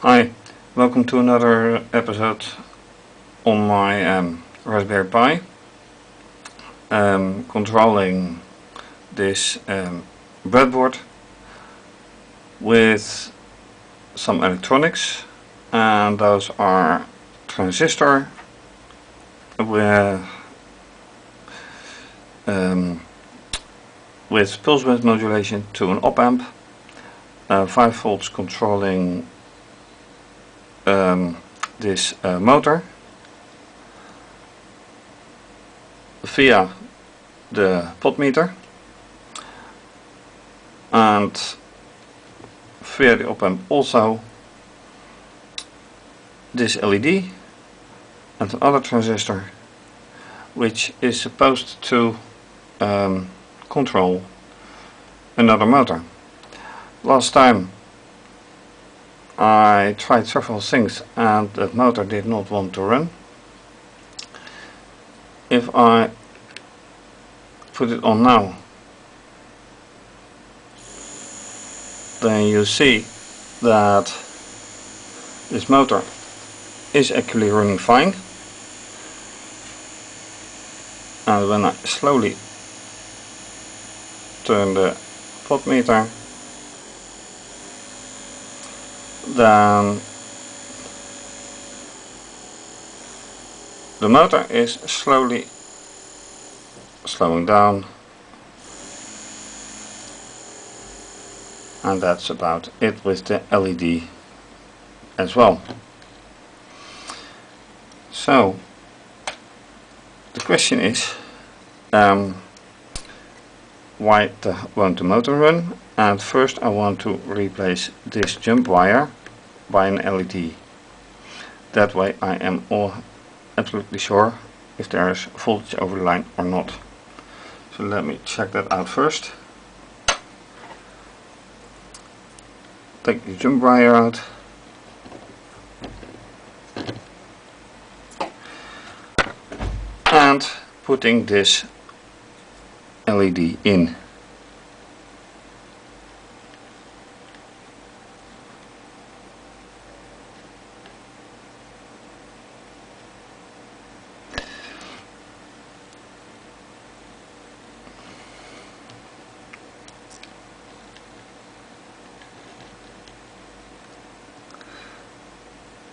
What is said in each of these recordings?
Hi, welcome to another episode on my Raspberry Pi. Controlling this breadboard with some electronics, and those are transistor with pulse width modulation to an op amp, 5 volts controlling this motor via the potmeter, and via the op amp also this LED and another transistor which is supposed to control another motor. Last time I tried several things and that motor did not want to run. If I put it on now, then you see that this motor is actually running fine, and when I slowly turn the potmeter, then the motor is slowly slowing down, and that's about it with the LED as well. So the question is, why won't the motor run? And first I want to replace this jump wire by an LED. That way I am absolutely sure if there is voltage over the line or not. So let me check that out first. Take the jump wire out. And putting this LED in.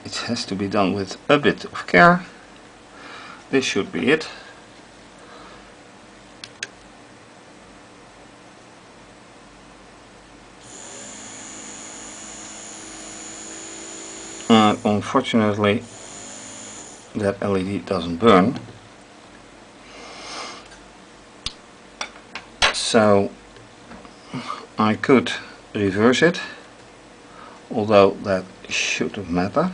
It has to be done with a bit of care. This should be it. And unfortunately that LED doesn't burn. So I could reverse it, although that shouldn't matter,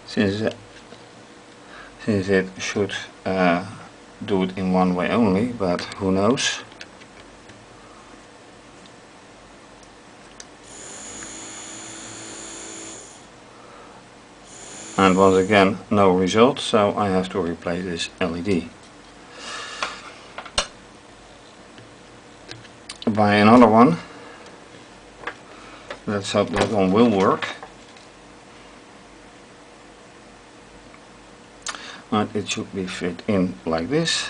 since it should do it in one way only, but who knows. And once again no result, so I have to replace this LED by another one. Let's hope that one will work. And it should be fit in like this.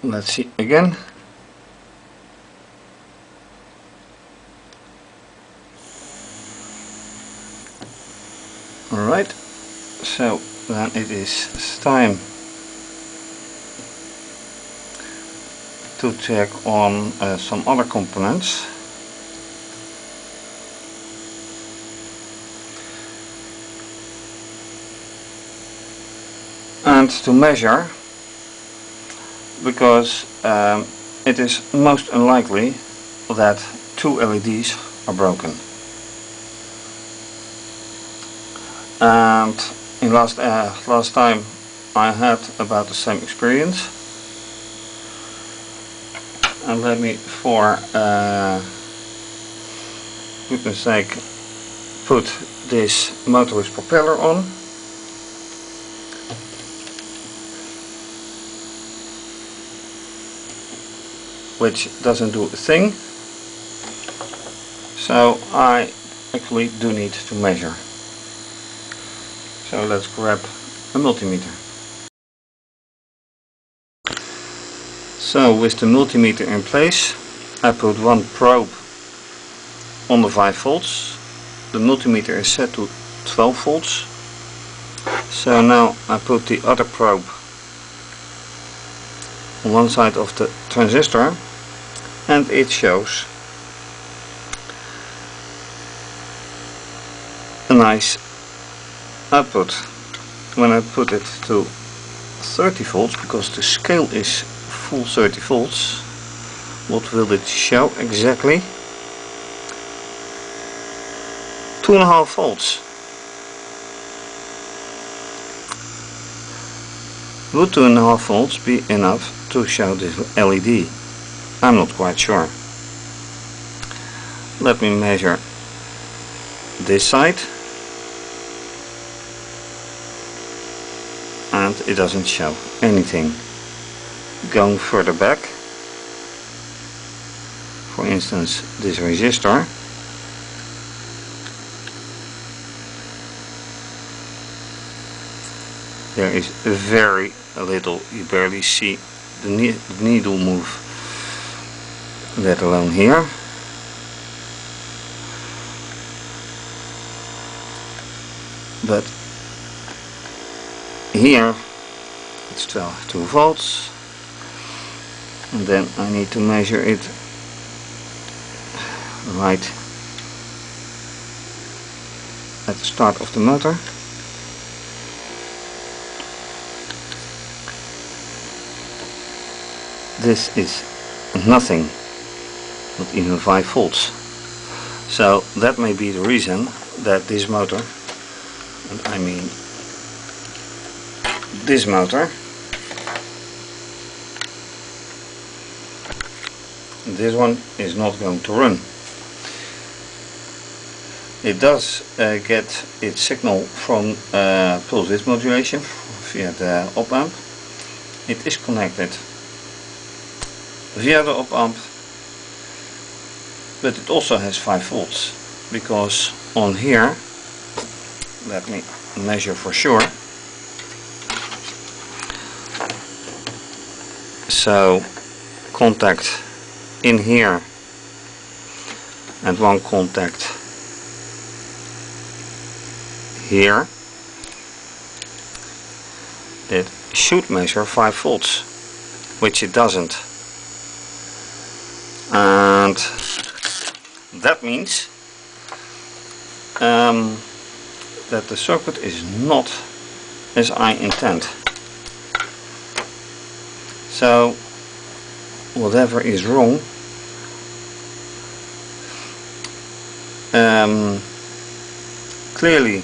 Let's see again. Alright, so then it is time to check on some other components. And to measure, because it is most unlikely that 2 LEDs are broken. And in last time I had about the same experience. And let me, for goodness sake, put this motorless propeller on. which doesn't do a thing. So I actually do need to measure. So let's grab a multimeter. So with the multimeter in place, I put one probe on the 5 volts. The multimeter is set to 12 volts. So now I put the other probe on one side of the transistor and it shows a nice output. When I put it to 30 volts, because the scale is full 30 volts, what will it show exactly? 2.5 volts. Would 2.5 volts be enough to show this LED? I'm not quite sure. Let me measure this side, and it doesn't show anything. Going further back, for instance this resistor, there is very little, you barely see the needle move, let alone here. But here it's 2 volts, and then I need to measure it right at the start of the motor. This is nothing, not even 5 volts. So that may be the reason that this motor, and I mean this motor, this one is not going to run. It does get its signal from pulse width modulation via the op amp. It is connected via the op amp, but it also has 5 volts, because on here, let me measure for sure. So contact in here and one contact here, it should measure 5 volts, which it doesn't. And that means that the circuit is not as I intend. So whatever is wrong, clearly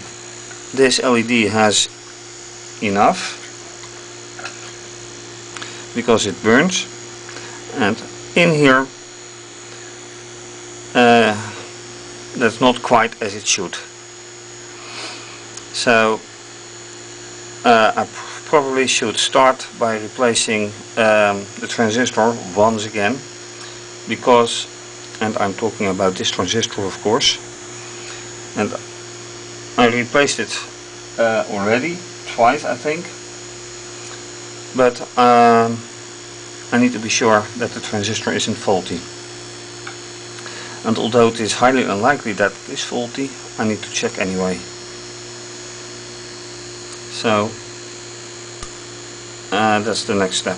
this LED has enough because it burns, and in here that's not quite as it should. So I probably should start by replacing the transistor once again, because, and I'm talking about this transistor of course, and I replaced it already twice I think, but I need to be sure that the transistor isn't faulty. And although it is highly unlikely that it is faulty, I need to check anyway. So that's the next step.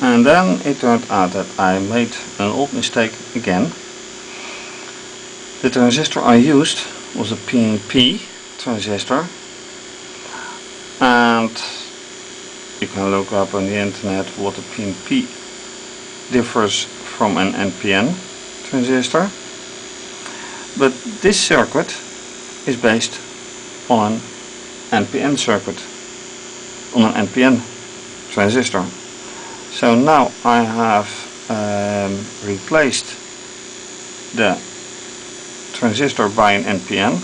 And then it turned out that I made an old mistake again. The transistor I used was a PNP transistor, and you can look up on the internet what a PNP differs from an NPN transistor. But this circuit is based on an NPN circuit, on an NPN transistor. So now I have replaced the transistor by an NPN,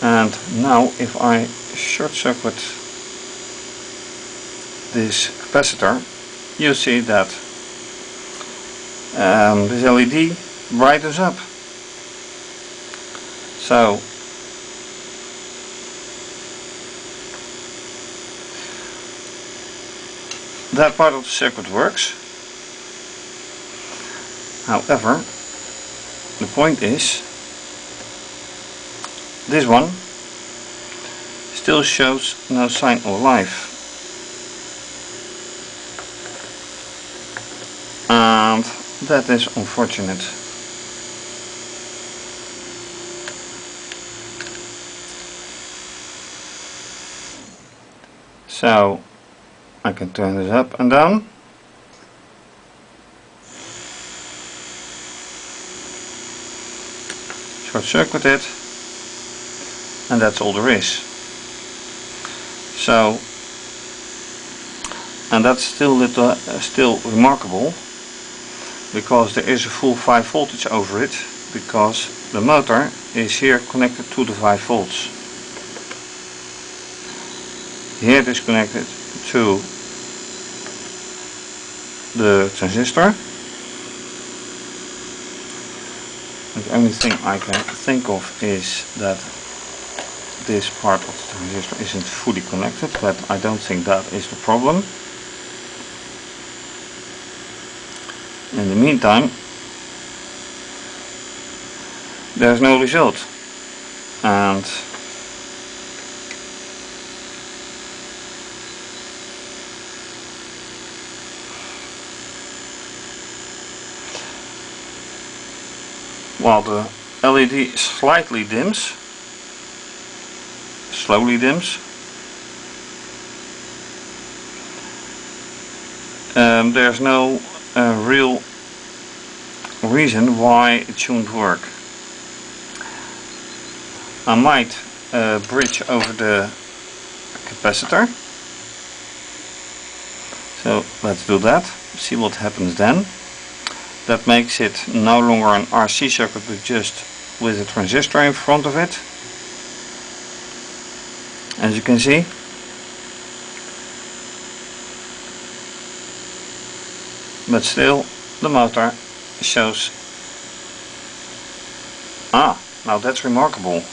and now if I short circuit this capacitor, you see that this LED brightens up. So that part of the circuit works. However, the point is, this one still shows no sign of life, and that is unfortunate. So I can turn this up and down. Short circuit it, and that's all there is. So, and that's still remarkable, because there is a full 5 voltage over it, because the motor is here connected to the 5 volts. Here it is connected to the transistor. The only thing I can think of is that this part of the transistor isn't fully connected, but I don't think that is the problem. In the meantime, there's no result, and while the LED slightly dims, slowly dims, there's no real reason why it shouldn't work. I might bridge over the capacitor. So let's do that, see what happens then. That makes it no longer an RC circuit, but just with a transistor in front of it. As you can see, but still the motor shows. Now that's remarkable.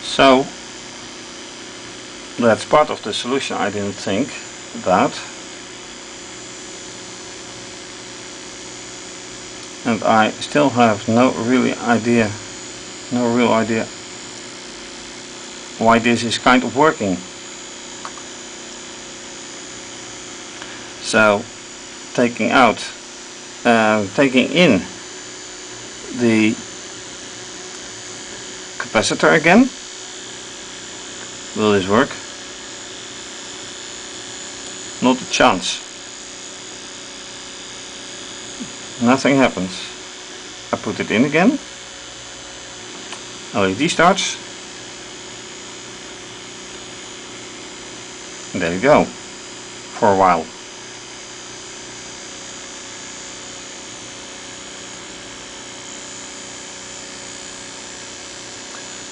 So that's part of the solution. I didn't think that, and I still have no real idea why this is kind of working. So taking in the capacitor again. Will this work? Not a chance. Nothing happens. I put it in again. LED starts. And there you go. For a while.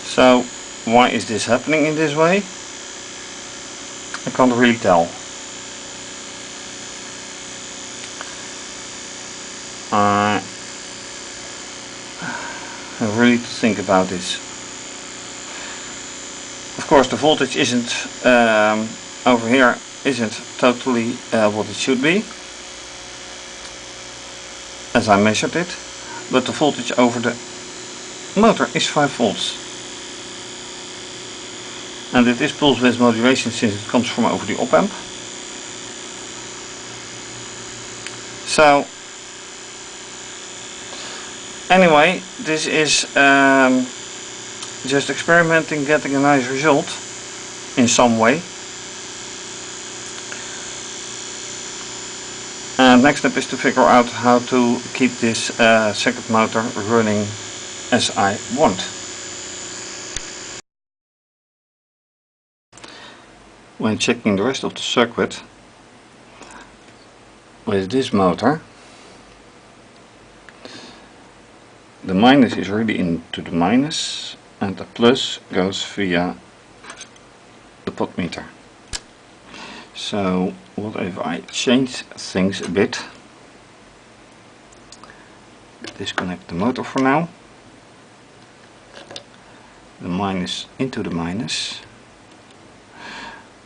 So why is this happening in this way? I can't really tell. I have really to think about this. Of course, the voltage isn't over here isn't totally what it should be, as I measured it, but the voltage over the motor is 5 volts. And it is pulse width modulation since it comes from over the op amp. So anyway, this is just experimenting, getting a nice result in some way. And next step is to figure out how to keep this second motor running as I want. When checking the rest of the circuit with this motor, the minus is really into the minus and the plus goes via the potmeter. So what if I change things a bit? Disconnect the motor for now. The minus into the minus.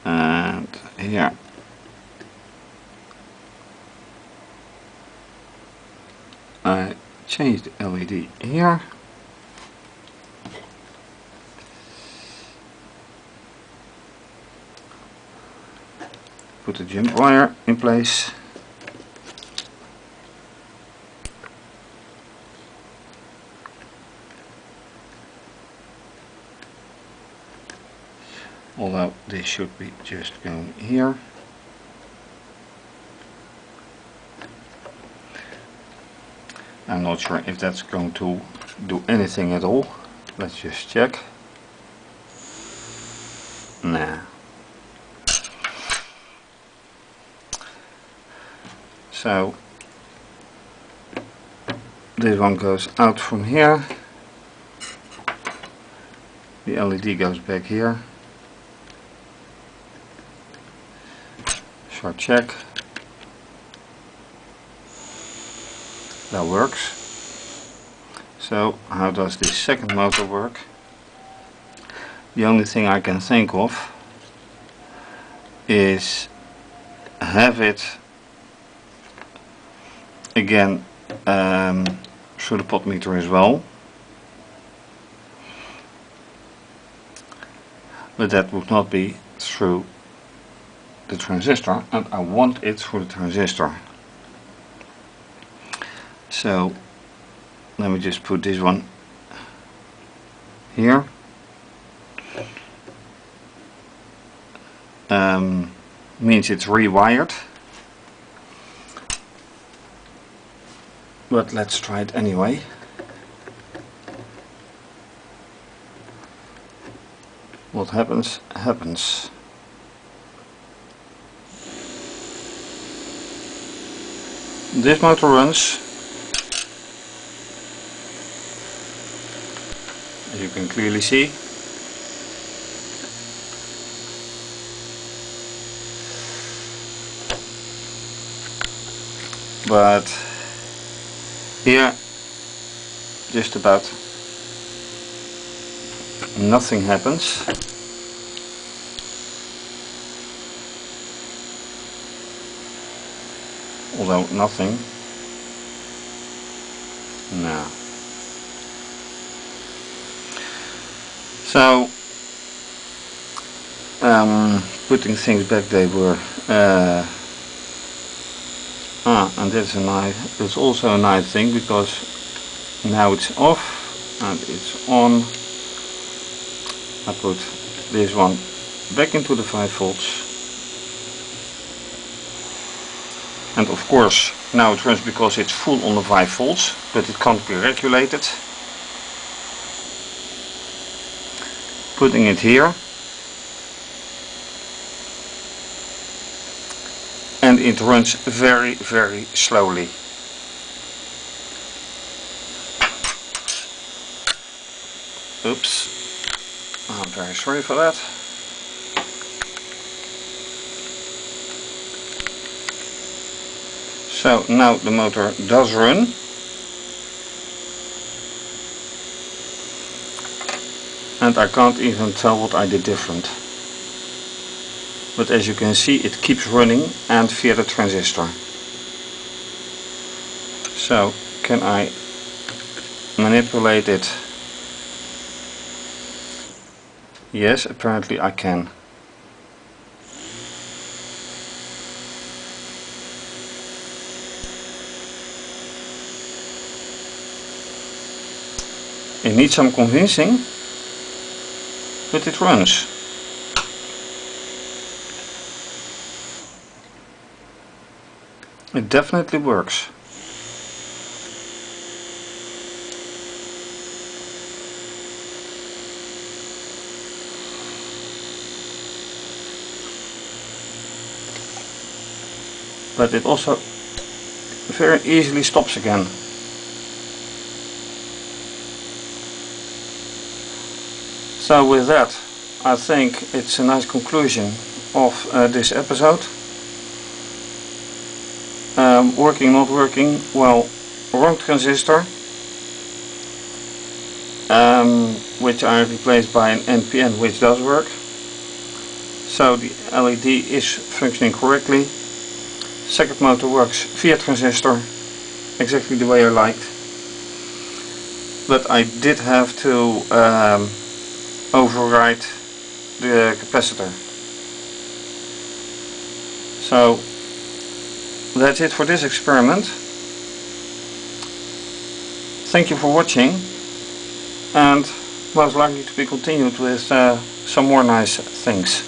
And here I change the LED here. Put the jump wire in place. Although this should be just going here. I'm not sure if that's going to do anything at all. Let's just check. Nah. So this one goes out from here. The LED goes back here. Short check. That works. So how does this second motor work? The only thing I can think of is have it again through the potmeter as well, but that would not be through the transistor, and I want it through the transistor. So let me just put this one here. Means it's rewired, but let's try it anyway. What happens, happens. This motor runs, as you can clearly see. But here just about nothing happens. Although nothing. No. So putting things back, they were and that's a nice, that's also a nice thing, because now it's off and it's on. I put this one back into the 5 volts, and of course now it runs because it's full on the 5 volts, but it can't be regulated. Putting it here, and it runs very, very slowly. Oops, I'm very sorry for that. So now the motor does run. And I can't even tell what I did different. But as you can see, it keeps running and via the transistor. So can I manipulate it? Yes, apparently I can. It needs some convincing, but it runs. It definitely works. but it also very easily stops again. So with that, I think it's a nice conclusion of this episode. Working, not working, well, wrong transistor, which I replaced by an NPN, which does work. So the LED is functioning correctly. Second motor works via transistor, exactly the way I liked. But I did have to override the capacitor. So that's it for this experiment. Thank you for watching, and most likely to be continued with some more nice things.